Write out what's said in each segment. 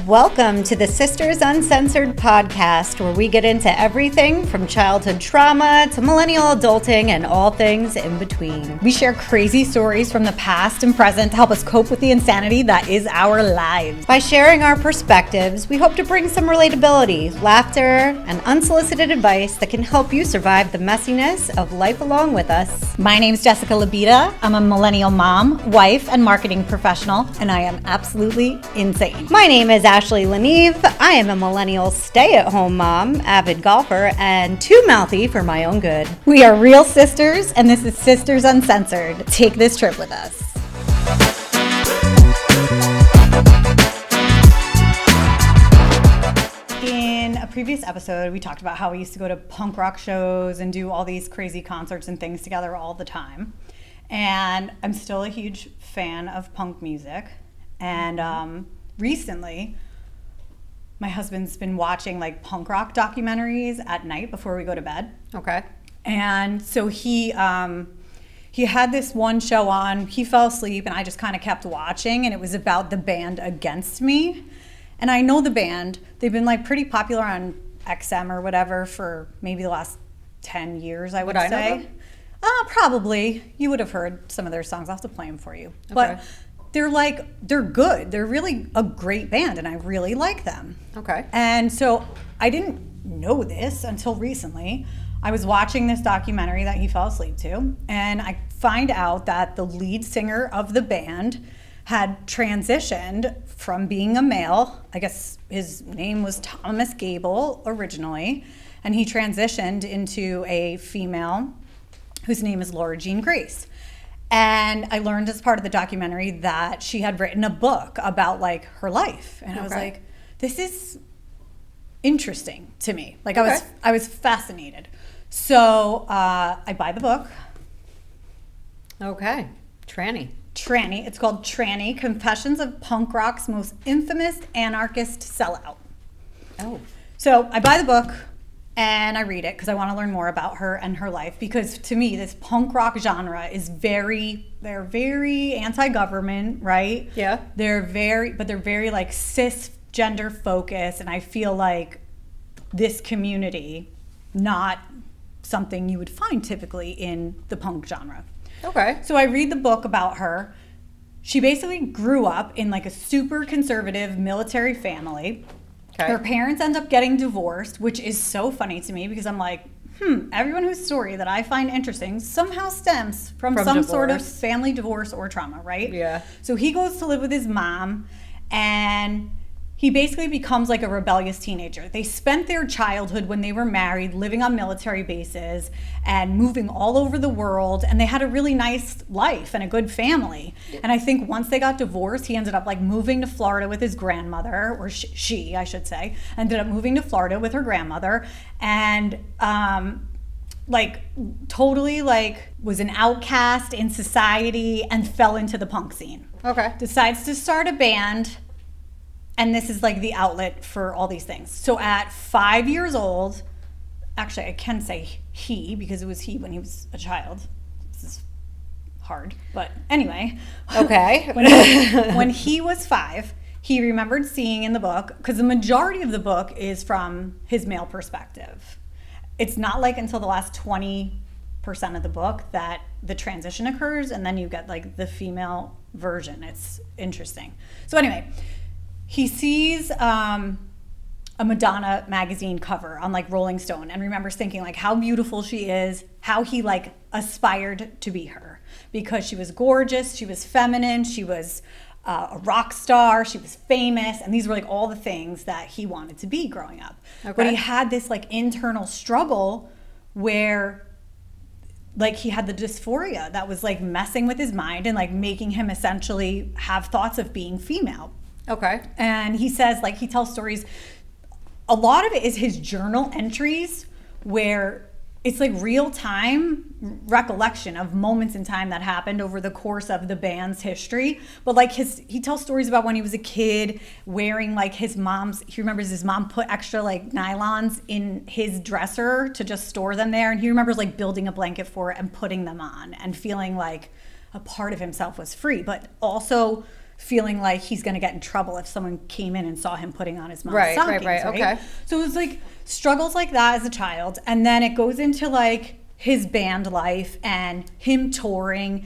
Welcome to the Sisters Uncensored podcast, where we get into everything from childhood trauma to millennial adulting and all things in between. We share crazy stories from the past and present to help us cope with the insanity that is our lives. By sharing our perspectives, we hope to bring some relatability, laughter, and unsolicited advice that can help you survive the messiness of life along with us. My name's Jessica Labita. I'm a millennial mom, wife, and marketing professional, and I am absolutely insane. My name is Ashley Lanive. I am a millennial stay-at-home mom, avid golfer, and too mouthy for my own good. We are real sisters, and this is Sisters Uncensored. Take this trip with us. In a previous episode, we talked about how we used to go to punk rock shows and do all these crazy concerts and things together all the time. And I'm still a huge fan of punk music. And recently, my husband's been watching like punk rock documentaries at night before we go to bed. Okay. And so he had this one show on. He fell asleep, and I just kind of kept watching, and it was about the band Against Me. And I know the band. They've been like pretty popular on XM or whatever for maybe the last 10 years, I would say. I know them? Probably. You would have heard some of their songs. I'll have to play them for you. Okay. But they're good. They're really a great band, and I really like them. Okay. And so I didn't know this until recently. I was watching this documentary that he fell asleep to, and I find out that the lead singer of the band had transitioned from being a male. I guess his name was Thomas Gable originally, and he transitioned into a female whose name is Laura Jean Grace. And I learned as part of the documentary that she had written a book about like her life. And I was like, this is interesting to me. Like I was fascinated. So I buy the book. Okay. Tranny. It's called Tranny, Confessions of Punk Rock's Most Infamous Anarchist Sellout. Oh. So I buy the book. And I read it because I want to learn more about her and her life, because to me, this punk rock genre is they're very anti-government, right? Yeah. They're very like cisgender focused. And I feel like this community, not something you would find typically in the punk genre. Okay. So I read the book about her. She basically grew up in like a super conservative military family. Okay. Her parents end up getting divorced, which is so funny to me because I'm like, everyone whose story that I find interesting somehow stems from some divorce. sort of family divorce or trauma, right? Yeah. So he goes to live with his mom, and he basically becomes like a rebellious teenager. They spent their childhood when they were married, living on military bases and moving all over the world. And they had a really nice life and a good family. And I think once they got divorced, he ended up like moving to Florida with his grandmother, or she, I should say, ended up moving to Florida with her grandmother. And like totally like was an outcast in society and fell into the punk scene. Okay. Decides to start a band. And this is like the outlet for all these things. So at 5 years old, actually I can say he because it was he when he was a child. This is hard, but anyway. Okay. when he was 5, he remembered seeing in the book, because the majority of the book is from his male perspective. It's not like until the last 20% of the book that the transition occurs, and then you get like the female version. It's interesting. So anyway, he sees a Madonna magazine cover on like Rolling Stone and remembers thinking like how beautiful she is, how he like aspired to be her, because she was gorgeous, she was feminine, she was a rock star, she was famous, and these were like all the things that he wanted to be growing up. Okay. But he had this like internal struggle where like he had the dysphoria that was like messing with his mind and like making him essentially have thoughts of being female. Okay. And he says, like, he tells stories. A lot of it is his journal entries where it's like real time recollection of moments in time that happened over the course of the band's history. But like he tells stories about when he was a kid wearing like he remembers his mom put extra like nylons in his dresser to just store them there. And he remembers like building a blanket for it and putting them on and feeling like a part of himself was free, but also feeling like he's going to get in trouble if someone came in and saw him putting on his mom's Right, stockings, right, okay. So it was like struggles like that as a child, and then it goes into like his band life and him touring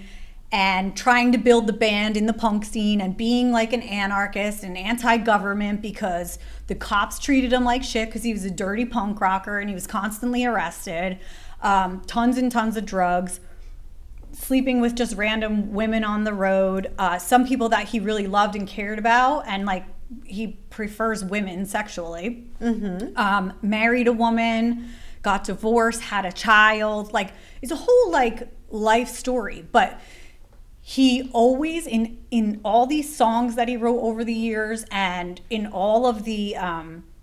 and trying to build the band in the punk scene and being like an anarchist and anti-government because the cops treated him like shit because he was a dirty punk rocker and he was constantly arrested. Tons and tons of drugs, sleeping with just random women on the road, some people that he really loved and cared about, and like he prefers women sexually. Married a woman, got divorced, had a child. Like it's a whole like life story, but he always in all these songs that he wrote over the years and in all of the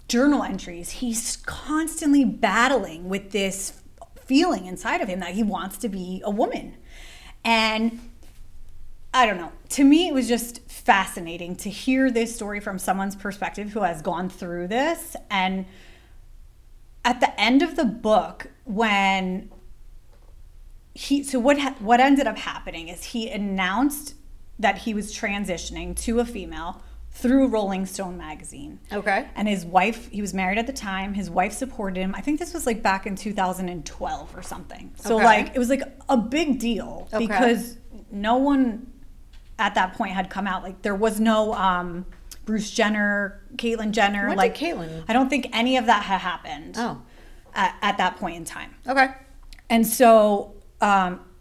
journal entries, he's constantly battling with this feeling inside of him that he wants to be a woman. And I don't know, to me it was just fascinating to hear this story from someone's perspective who has gone through this. And at the end of the book, when what ended up happening is he announced that he was transitioning to a female through Rolling Stone magazine. Okay. And his wife, he was married at the time, his wife supported him. I think this was like back in 2012 or something. So Okay. like it was like a big deal because no one at that point had come out. Like there was no Bruce Jenner, Caitlyn Jenner. When like did Caitlyn? I don't think any of that had happened at that point in time. Okay. And so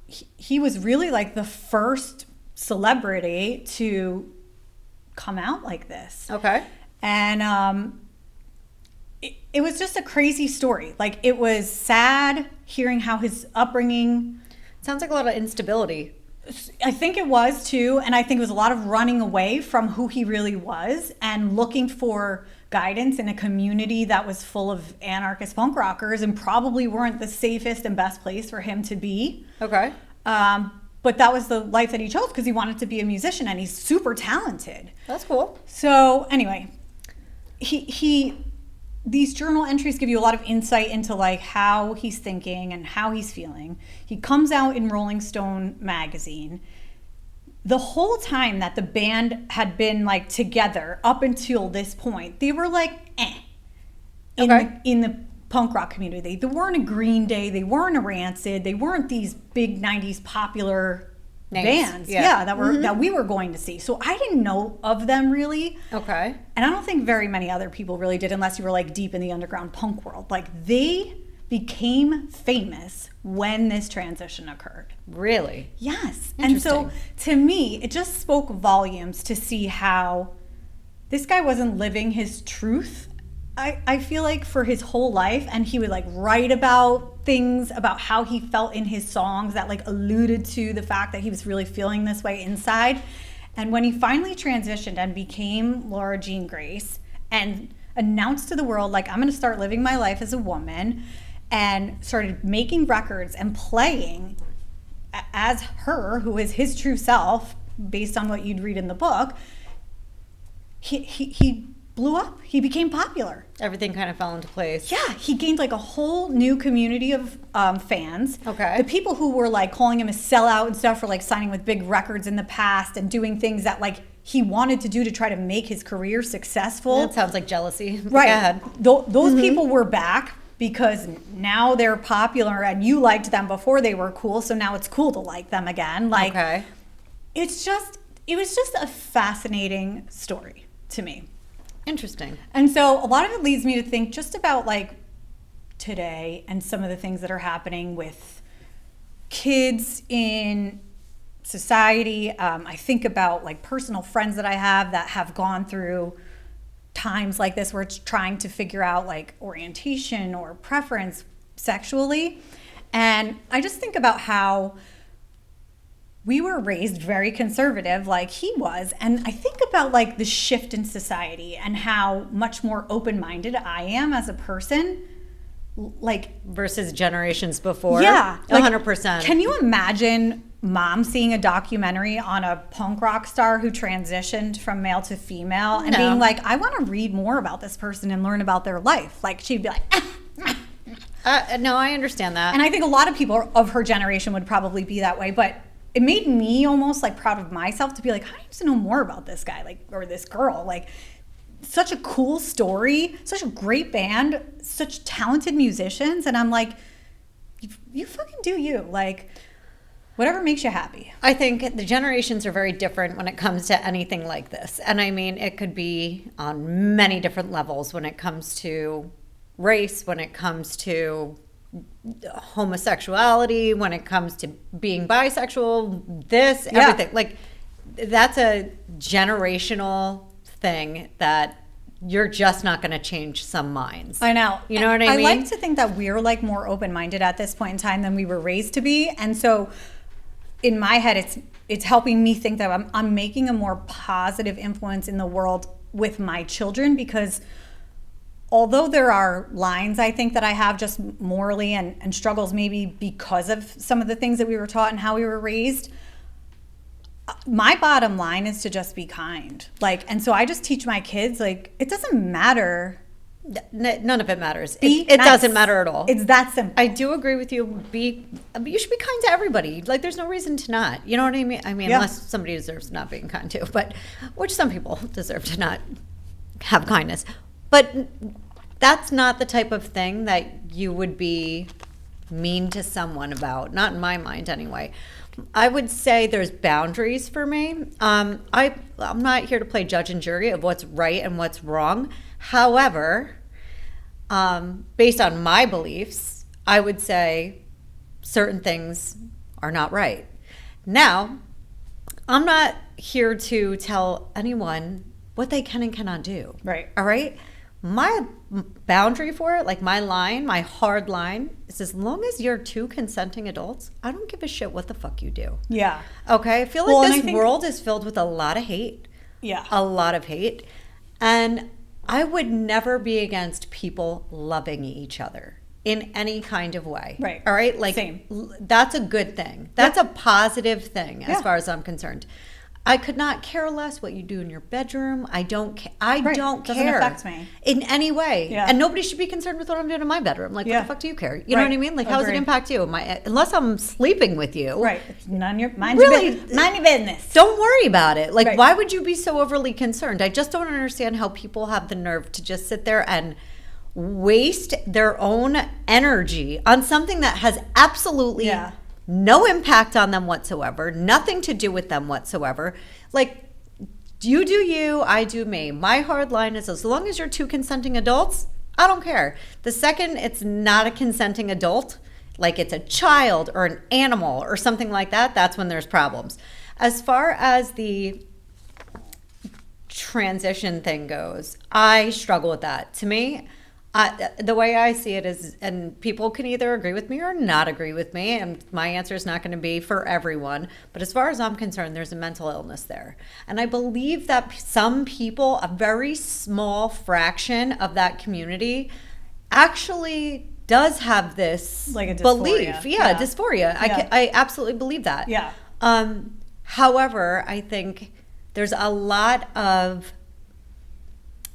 he was really like the first celebrity to come out like this. Okay. And it was just a crazy story. Like it was sad hearing how his upbringing. Sounds like a lot of instability. I think it was too, and I think it was a lot of running away from who he really was and looking for guidance in a community that was full of anarchist punk rockers and probably weren't the safest and best place for him to be. Okay. But that was the life that he chose because he wanted to be a musician and he's super talented. That's cool. So anyway, these journal entries give you a lot of insight into like how he's thinking and how he's feeling. He comes out in Rolling Stone magazine. The whole time that the band had been like together up until this point, they were like in the punk rock community. They weren't a Green Day, they weren't a Rancid, they weren't these big 90s popular bands that we were going to see. So I didn't know of them really. Okay. And I don't think very many other people really did unless you were like deep in the underground punk world. Like they became famous when this transition occurred. Really? Yes. And so to me, it just spoke volumes to see how this guy wasn't living his truth. I feel like for his whole life, and he would like write about things about how he felt in his songs that like alluded to the fact that he was really feeling this way inside. And when he finally transitioned and became Laura Jean Grace and announced to the world, like, I'm going to start living my life as a woman, and started making records and playing as her, who is his true self, based on what you'd read in the book, he blew up. He became popular. Everything kind of fell into place. Yeah, he gained like a whole new community of fans. Okay. The people who were like calling him a sellout and stuff for like signing with big records in the past and doing things that like he wanted to do to try to make his career successful. That sounds like jealousy. Right. Go ahead. Those people were back because now they're popular and you liked them before they were cool, so now it's cool to like them again. Like, okay. it was just a fascinating story to me. Interesting. And so a lot of it leads me to think just about like today and some of the things that are happening with kids in society. I think about like personal friends that I have that have gone through times like this where it's trying to figure out like orientation or preference sexually. And I just think about how we were raised very conservative like he was. And I think about like the shift in society and how much more open-minded I am as a person. Like versus generations before. Yeah. Like, 100%. Can you imagine mom seeing a documentary on a punk rock star who transitioned from male to female and being like, I want to read more about this person and learn about their life? Like she'd be like, no, I understand that. And I think a lot of people of her generation would probably be that way. But it made me almost like proud of myself to be like, I need to know more about this guy, like, or this girl. Like, such a cool story, such a great band, such talented musicians. And I'm like, you fucking do you. Like, whatever makes you happy. I think the generations are very different when it comes to anything like this. And I mean, it could be on many different levels when it comes to race, when it comes to homosexuality, when it comes to being bisexual, everything. Like, that's a generational thing that you're just not going to change some minds. I know. You know what I mean? I like to think that we're like more open-minded at this point in time than we were raised to be. And so in my head, it's helping me think that I'm making a more positive influence in the world with my children, because although there are lines I think that I have just morally and struggles maybe because of some of the things that we were taught and how we were raised, my bottom line is to just be kind. Like, and so I just teach my kids, like, it doesn't matter. None of it matters. It nice. Doesn't matter at all. It's that simple. I do agree with you. You should be kind to everybody. Like, there's no reason to not. You know what I mean? I mean, unless somebody deserves not being kind to, but which some people deserve to not have kindness. But that's not the type of thing that you would be mean to someone about. Not in my mind, anyway. I would say there's boundaries for me. I'm not here to play judge and jury of what's right and what's wrong. However, based on my beliefs, I would say certain things are not right. Now, I'm not here to tell anyone what they can and cannot do. Right. All right? My boundary for it, like my line, my hard line, is as long as you're two consenting adults, I don't give a shit what the fuck you do. Yeah. Okay? I feel like this world is filled with a lot of hate. Yeah. A lot of hate. And I would never be against people loving each other in any kind of way. Right. All right? Like, same. That's a good thing. That's a positive thing as far as I'm concerned. I could not care less what you do in your bedroom. I don't care. Don't Doesn't care. affect me. In any way. Yeah. And nobody should be concerned with what I'm doing in my bedroom. Like, what the fuck do you care? You know what I mean? Like, how does it impact you? Unless I'm sleeping with you. Right. It's mind your business. Don't worry about it. Like, why would you be so overly concerned? I just don't understand how people have the nerve to just sit there and waste their own energy on something that has absolutely no impact on them whatsoever, nothing to do with them whatsoever. Like, you do you, I do me. My hard line is as long as you're two consenting adults, I don't care. The second it's not a consenting adult, like it's a child or an animal or something like that, that's when there's problems. As far as the transition thing goes, I struggle with that. To me, the way I see it is, and people can either agree with me or not agree with me, and my answer is not going to be for everyone, but as far as I'm concerned, there's a mental illness there. And I believe that some people, a very small fraction of that community, actually does have this like a dysphoria. Belief. Dysphoria. I absolutely believe that. Yeah. However, I think there's a lot of,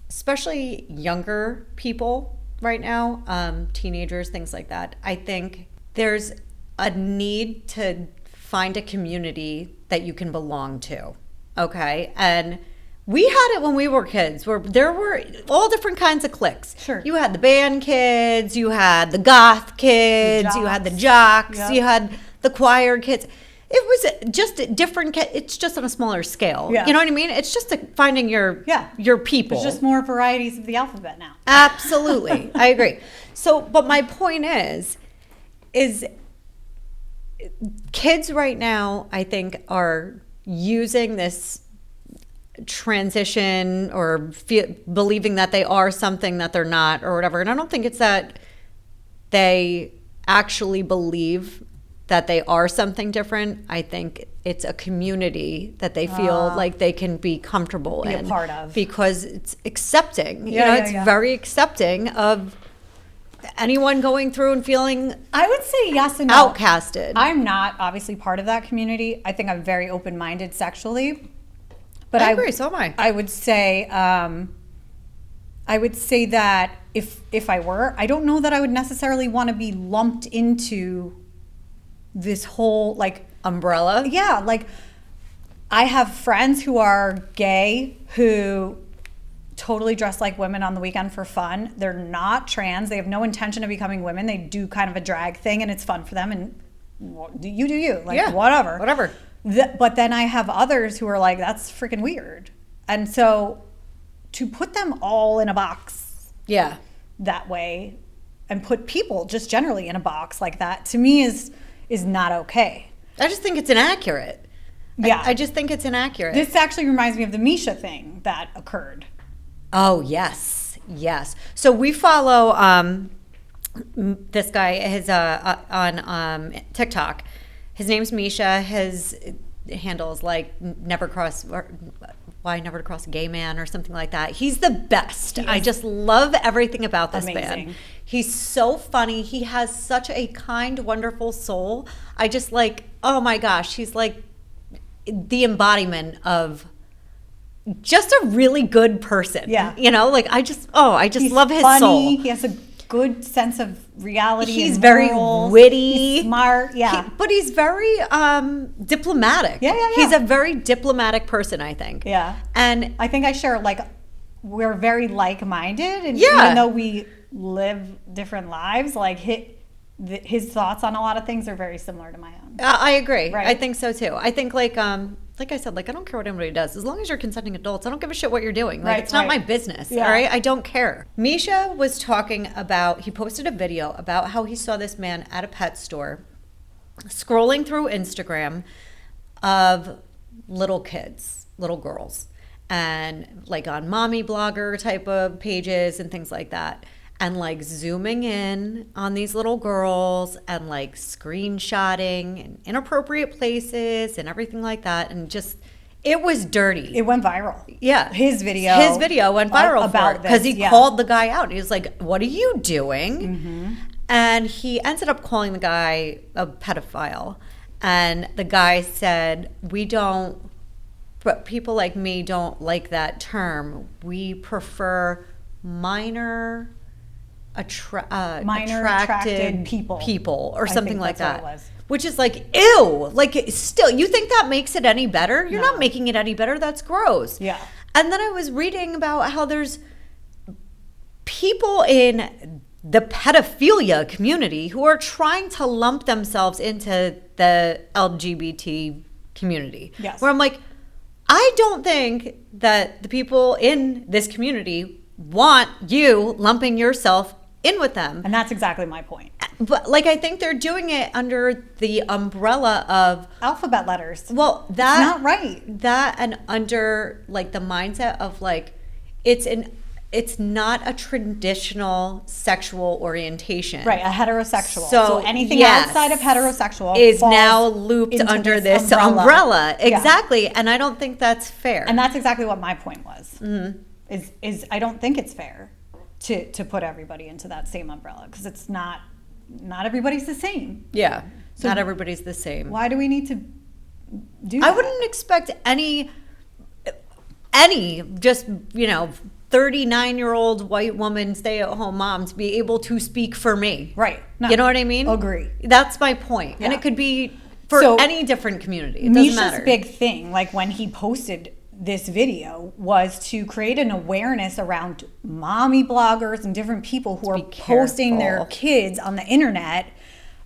especially younger people right now, teenagers, things like that. I think there's a need to find a community that you can belong to, okay? And we had it when we were kids, where there were all different kinds of cliques. Sure. You had the band kids, you had the goth kids, you had the jocks, you had the choir kids. It was just different. It's just on a smaller scale. Yeah. You know what I mean? It's just finding your people. There's just more varieties of the alphabet now. Absolutely. I agree. So, but my point is kids right now, I think, are using this transition or believing that they are something that they're not or whatever. And I don't think it's that they actually believe that they are something different. I think it's a community that they feel like they can be comfortable in, a part of, because it's accepting. It's very accepting of anyone going through and feeling, I would say yes and no. Outcasted. I'm not obviously part of that community. I think I'm very open-minded sexually, but I agree. So am I. I would say that if I were, I don't know that I would necessarily want to be lumped into this whole, like, umbrella. Yeah, like I have friends who are gay who totally dress like women on the weekend for fun. They're not trans. They have no intention of becoming women. They do kind of a drag thing and it's fun for them, and you do you. Like, whatever. But then I have others who are like, that's freaking weird. And so to put them all in a box that way and put people just generally in a box like that, to me is not okay. I just think it's inaccurate. Yeah. I just think it's inaccurate. This actually reminds me of the Misha thing that occurred. Oh, yes. So we follow this guy on TikTok. His name's Misha. His handle is like why never to cross a gay man or something like that. He's the best. I just love everything about this man. He's so funny. He has such a kind, wonderful soul. I just like, oh my gosh, he's like the embodiment of just a really good person. Yeah. You know, like I just love his funny. soul. He has a good sense of reality. He's and very morals. witty. He's smart. Yeah. But he's very diplomatic. Yeah. He's a very diplomatic person, I think. Yeah. And I think I share, like, we're very like-minded. And even though we live different lives, like his thoughts on a lot of things are very similar to my own. I agree. Right. I think so too. I think like I said, like I don't care what anybody does. As long as you're consenting adults, I don't give a shit what you're doing. Like it's not my business. Yeah. All right. I don't care. Misha was talking about, he posted a video about how he saw this man at a pet store scrolling through Instagram of little kids, little girls, and like on mommy blogger type of pages and things like that. And like zooming in on these little girls and like screenshotting in inappropriate places and everything like that. And just, it was dirty. It went viral. Yeah. His video went viral about because he this, called the guy out. He was like, what are you doing? Mm-hmm. And he ended up calling the guy a pedophile. And the guy said, but people like me don't like that term. We prefer minor attracted people or something like that, which is like, ew, like still, you think that makes it any better? You're not making it any better. That's gross. Yeah. And then I was reading about how there's people in the pedophilia community who are trying to lump themselves into the LGBT community. Yes. Where I'm like, I don't think that the people in this community want you lumping yourself in with them. And that's exactly my point. But like, I think they're doing it under the umbrella of alphabet letters. Well, that's not right. That and under like the mindset of like, it's not a traditional sexual orientation. Right, a heterosexual. So anything outside of heterosexual is now looped under this umbrella. Exactly. And I don't think that's fair. And that's exactly what my point was. Mm-hmm. Is I don't think it's fair to put everybody into that same umbrella, because it's not everybody's the same. Yeah. So not everybody's the same. Why do we need to do that? I wouldn't expect any just, 39-year-old white woman, stay-at-home mom to be able to speak for me. Right. No. You know what I mean? Agree. That's my point. Yeah. And it could be for any different community. It doesn't matter. Misha's big thing, like when he posted this video, was to create an awareness around mommy bloggers and different people who are posting their kids on the internet,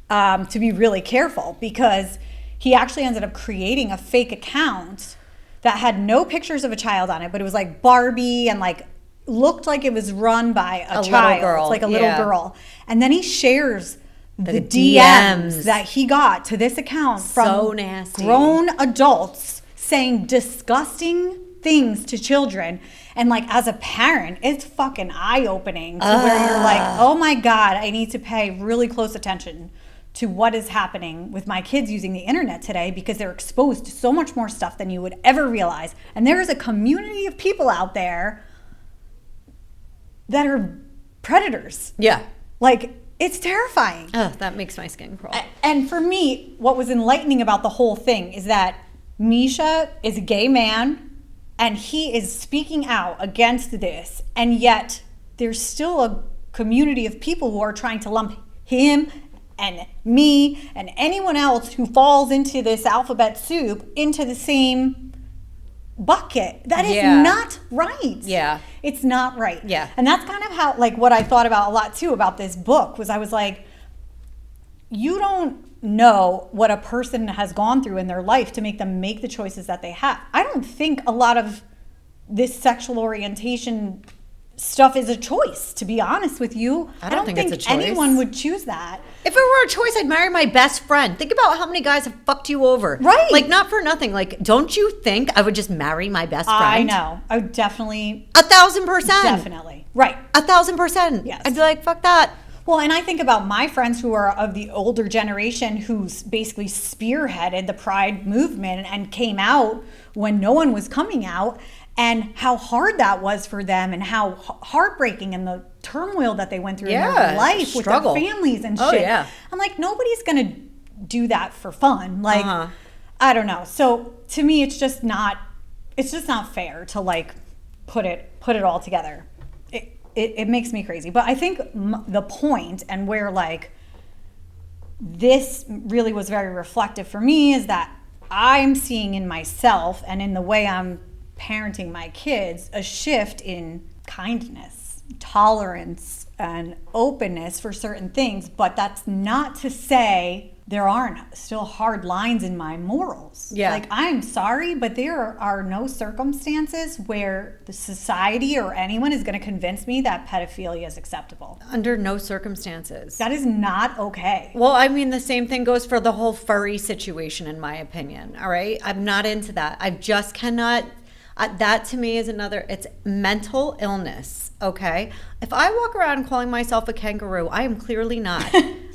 to be really careful, because he actually ended up creating a fake account that had no pictures of a child on it, but it was like Barbie and like looked like it was run by a child, little girl. Like a little girl. And then he shares the DMs that he got to this account from grown adults saying disgusting things to children. And like, as a parent, it's fucking eye-opening to where you're like, oh my God, I need to pay really close attention to what is happening with my kids using the internet today, because they're exposed to so much more stuff than you would ever realize. And there is a community of people out there that are predators. Yeah. Like, it's terrifying. Oh, that makes my skin crawl. And for me, what was enlightening about the whole thing is that Misha is a gay man, and he is speaking out against this, and yet there's still a community of people who are trying to lump him and me and anyone else who falls into this alphabet soup into the same bucket. That is not right. Yeah. It's not right. Yeah. And that's kind of how, like, what I thought about a lot too about this book was I was like, you don't know what a person has gone through in their life to make them make the choices that they have. I don't think a lot of this sexual orientation stuff is a choice, to be honest with you. I don't think it's a choice. Anyone would choose that. If it were a choice, I'd marry my best friend. Think about how many guys have fucked you over. Right. Like, not for nothing. Like, don't you think I would just marry my best friend? I know. I would definitely. 1,000%. Definitely. Right. 1,000%. Yes. I'd be like, fuck that. Well, and I think about my friends who are of the older generation who's basically spearheaded the Pride movement and came out when no one was coming out, and how hard that was for them and how heartbreaking and the turmoil that they went through in their life struggle. with their families and shit. Oh, yeah. I'm like, nobody's going to do that for fun. Like, I don't know. So to me, it's just not fair to like put it all together. It makes me crazy. But I think the point and where like this really was very reflective for me is that I'm seeing in myself and in the way I'm parenting my kids a shift in kindness, tolerance, and openness for certain things. But that's not to say there aren't still hard lines in my morals. Yeah. Like, I'm sorry, but there are no circumstances where the society or anyone is going to convince me that pedophilia is acceptable. Under no circumstances. That is not okay. Well, I mean, the same thing goes for the whole furry situation, in my opinion. All right? I'm not into that. I just cannot. That to me is it's mental illness, okay? If I walk around calling myself a kangaroo, I am clearly not,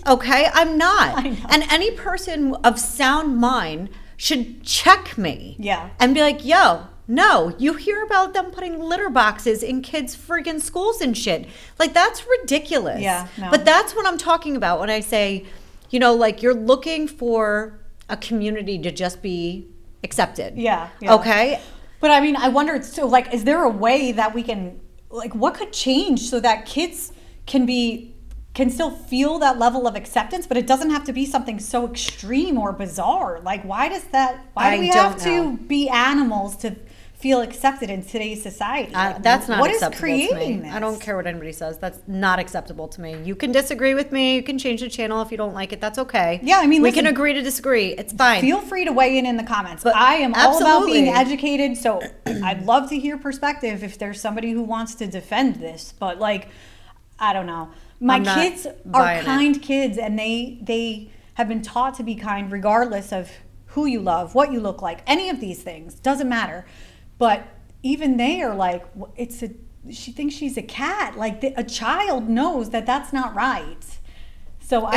okay? I'm not. I know. And any person of sound mind should check me. Yeah. And be like, yo, no, you hear about them putting litter boxes in kids' friggin' schools and shit. Like, that's ridiculous. Yeah, no. But that's what I'm talking about when I say, you know, like, you're looking for a community to just be accepted. Yeah. Okay? But I mean, I wonder, so like, is there a way that we can, like, what could change so that kids can still feel that level of acceptance, but it doesn't have to be something so extreme or bizarre? Like, why do we have to be animals to feel accepted in today's society? Like, that's not what is acceptable creating to me. this? I don't care what anybody says. That's not acceptable to me. You can disagree with me. You can change the channel if you don't like it. That's okay. Yeah, I mean, we listen, can agree to disagree. It's fine. Feel free to weigh in the comments. But I am all about being absolutely. educated, so I'd love to hear perspective if there's somebody who wants to defend this. But like, I don't know. My kids are kind kids, and they have been taught to be kind regardless of who you love, what you look like, any of these things. Doesn't matter. But even they are like, she thinks she's a cat. Like, a child knows that that's not right. So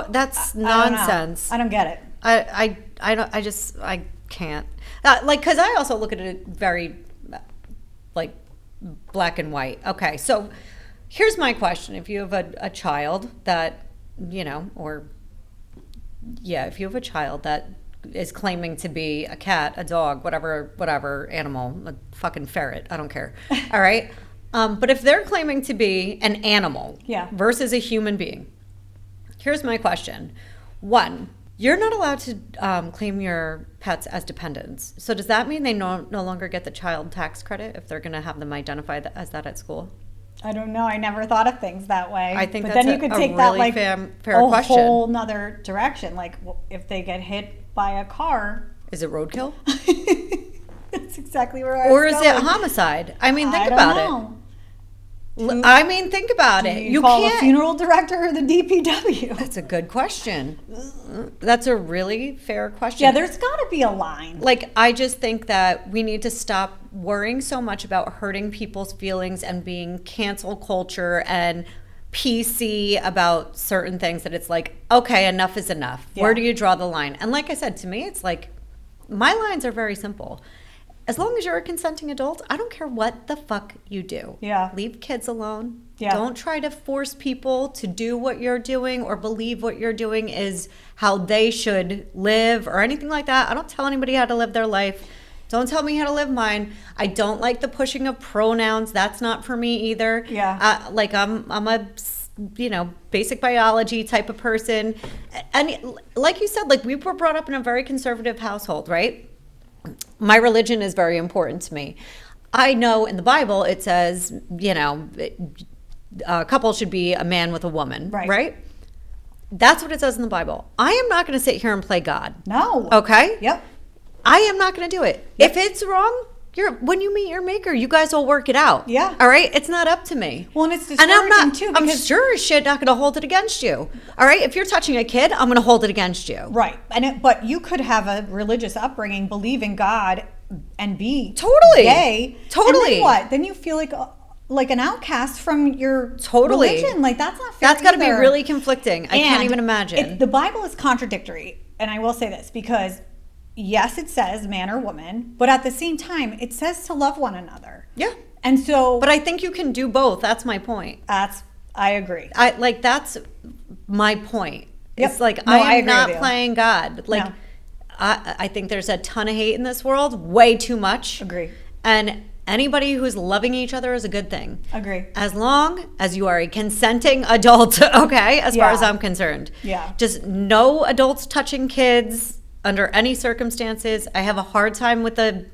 that's nonsense. I don't get it. I can't. Like, because I also look at it very, like, black and white. Okay, so here's my question. If you have a child that, you know, if you have a child that is claiming to be a cat, a dog, whatever animal, a fucking ferret, I don't care. All right? But if they're claiming to be an animal versus a human being, here's my question. One, you're not allowed to claim your pets as dependents. So does that mean they no longer get the child tax credit if they're going to have them identified as that at school? I don't know. I never thought of things that way. I think but that's then you could take a that really like fair a question. whole nother direction. Like, if they get hit by a car, Is it roadkill? that's exactly where I Or was is going. it homicide? I mean, think I don't about know. it. I mean, think about it. You call can't. the funeral director or the DPW? That's a good question. That's a really fair question. Yeah, there's got to be a line. Like, I just think that we need to stop worrying so much about hurting people's feelings and being cancel culture and PC about certain things, that it's like, okay, enough is enough. Yeah. Where do you draw the line? And like I said, to me, it's like, my lines are very simple. As long as you're a consenting adult, I don't care what the fuck you do. Yeah. Leave kids alone. Yeah. Don't try to force people to do what you're doing or believe what you're doing is how they should live or anything like that. I don't tell anybody how to live their life. Don't tell me how to live mine. I don't like the pushing of pronouns. That's not for me either. Yeah. Like, I'm a basic biology type of person. And like you said, like we were brought up in a very conservative household, right? My religion is very important to me. I know in the Bible it says, a couple should be a man with a woman, right? That's what it says in the Bible. I am not going to sit here and play God. No. Okay? Yep. I am not going to do it. Yep. If it's wrong, when you meet your maker, you guys will work it out. Yeah. All right? It's not up to me. Well, and it's discouraging too. I'm sure as shit not going to hold it against you. All right? If you're touching a kid, I'm going to hold it against you. Right. But you could have a religious upbringing, believe in God, and be totally gay. Totally. And then what? Then you feel like an outcast from your religion. Like, that's not fair. That's got to be really conflicting. I can't even imagine. The Bible is contradictory. And I will say this because, yes, it says man or woman, but at the same time, it says to love one another. Yeah. And so. But I think you can do both. That's my point. I agree. That's my point. Yep. It's like, no, I am not playing God. Like, no. I think there's a ton of hate in this world, way too much. Agree. And anybody who's loving each other is a good thing. Agree. As long as you are a consenting adult, okay, as far as I'm concerned. Yeah. Just no adults touching kids under any circumstances. I have a hard time with the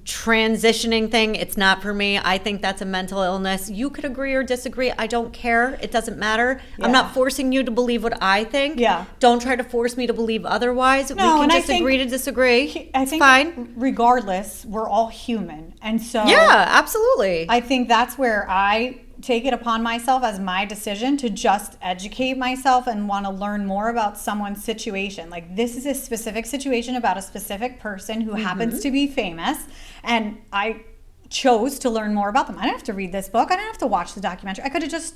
transitioning thing. It's not for me. I think that's a mental illness. You could agree or disagree. I don't care. It doesn't matter. Yeah. I'm not forcing you to believe what I think. Yeah. Don't try to force me to believe otherwise. No, we can just agree to disagree. I think fine. Regardless, we're all human. And so yeah, absolutely. I think that's where I take it upon myself as my decision to just educate myself and want to learn more about someone's situation. Like, this is a specific situation about a specific person who happens to be famous, and I chose to learn more about them. I didn't have to read this book. I didn't have to watch the documentary. I could have just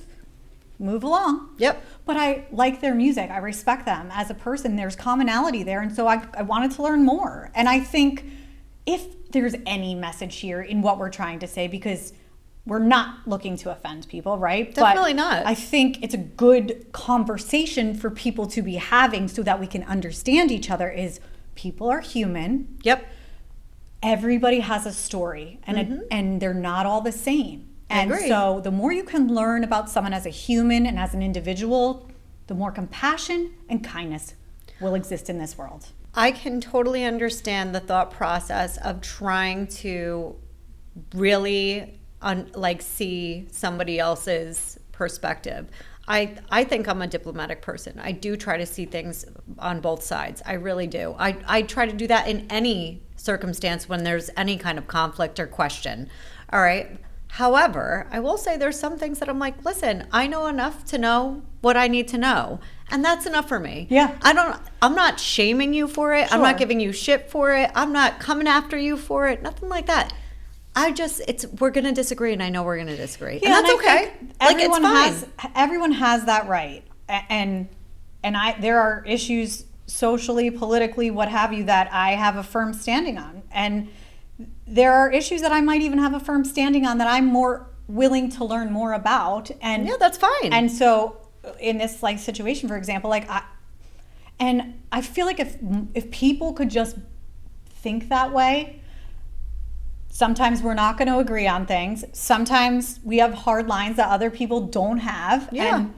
moved along. Yep. But I like their music. I respect them as a person. There's commonality there, and so I wanted to learn more. And I think if there's any message here in what we're trying to say, because we're not looking to offend people, right? Definitely not. I think it's a good conversation for people to be having so that we can understand each other is people are human. Yep. Everybody has a story and they're not all the same. And agree. So the more you can learn about someone as a human and as an individual, the more compassion and kindness will exist in this world. I can totally understand the thought process of trying to really see somebody else's perspective. I think I'm a diplomatic person. I do try to see things on both sides. I really do. I try to do that in any circumstance when there's any kind of conflict or question. All right. However, I will say there's some things that I'm like, listen, I know enough to know what I need to know. And that's enough for me. Yeah. I'm not shaming you for it. Sure. I'm not giving you shit for it. I'm not coming after you for it. Nothing like that. We're going to disagree, and I know we're going to disagree. Yeah, and that's okay. Everyone has that right. And there are issues socially, politically, what have you, that I have a firm standing on. And there are issues that I might even have a firm standing on that I'm more willing to learn more about. And yeah, that's fine. And so in this situation, for example, I feel like if people could just think that way. Sometimes we're not going to agree on things. Sometimes we have hard lines that other people don't have. Yeah. And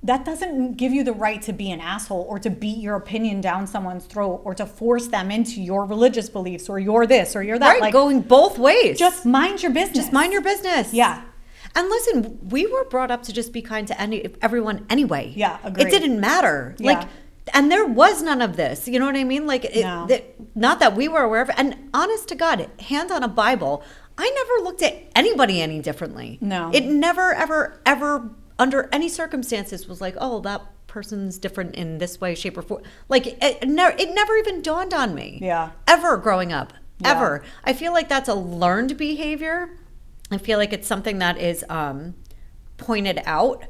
that doesn't give you the right to be an asshole or to beat your opinion down someone's throat or to force them into your religious beliefs or you're this or you're that. Right, going both ways. Just mind your business. Just mind your business. Yeah. And listen, we were brought up to just be kind to everyone anyway. Yeah, agreed. It didn't matter. Yeah. And there was none of this. You know what I mean? No. Not that we were aware of it. And honest to God, hand on a Bible, I never looked at anybody any differently. No. It never, ever, ever, under any circumstances, was like, oh, that person's different in this way, shape, or form. It never even dawned on me. Yeah. Ever growing up. Yeah. Ever. I feel like that's a learned behavior. I feel like it's something that is pointed out.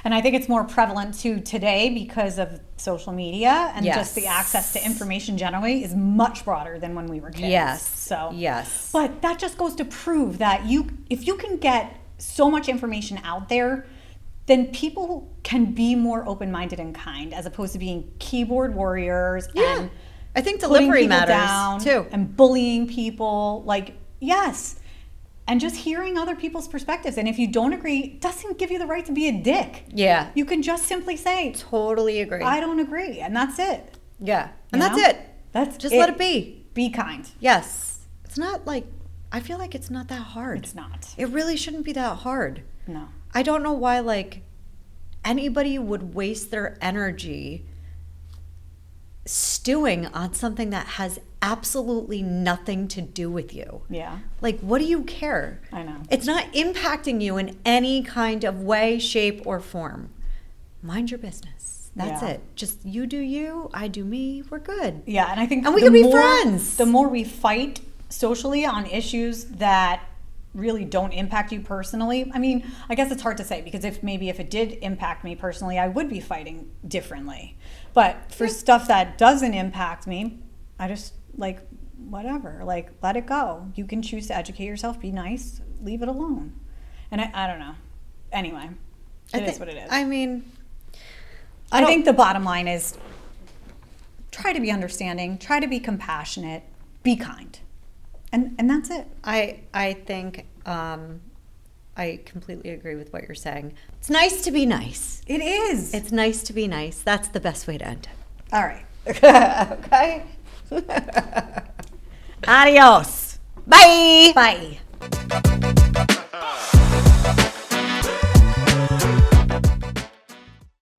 And I think it's more prevalent too today because of social media and just the access to information generally is much broader than when we were kids. Yes. So yes. But that just goes to prove that if you can get so much information out there, then people can be more open-minded and kind as opposed to being keyboard warriors and I think delivery matters down too. And bullying people. Yes. and just hearing other people's perspectives. And if you don't agree, it doesn't give you the right to be a dick. Yeah. You can just simply say, Totally agree. I don't agree. And that's it. Yeah. And You that's know? it. That's Just let it be. Be kind. Yes. It's not like, I feel like it's not that hard. It's not. It really shouldn't be that hard. No. I don't know why, like, anybody would waste their energy stewing on something that has absolutely nothing to do with you. Yeah. Like, what do you care? I know. It's not impacting you in any kind of way, shape, or form. Mind your business. That's Yeah. it. Just you do you, I do me, we're good. Yeah, and I think And we the can be more- friends. The more we fight socially on issues that really don't impact you personally. I mean, I guess it's hard to say because if it did impact me personally, I would be fighting differently. But for stuff that doesn't impact me, I just like whatever, like let it go. You can choose to educate yourself, be nice, leave it alone. And I don't know. Anyway, it is what it is. I mean, I think the bottom line is try to be understanding, try to be compassionate, be kind. And that's it. I think I completely agree with what you're saying. It's nice to be nice. It is. It's nice to be nice. That's the best way to end it. All right. Okay? Adios. Bye. Bye.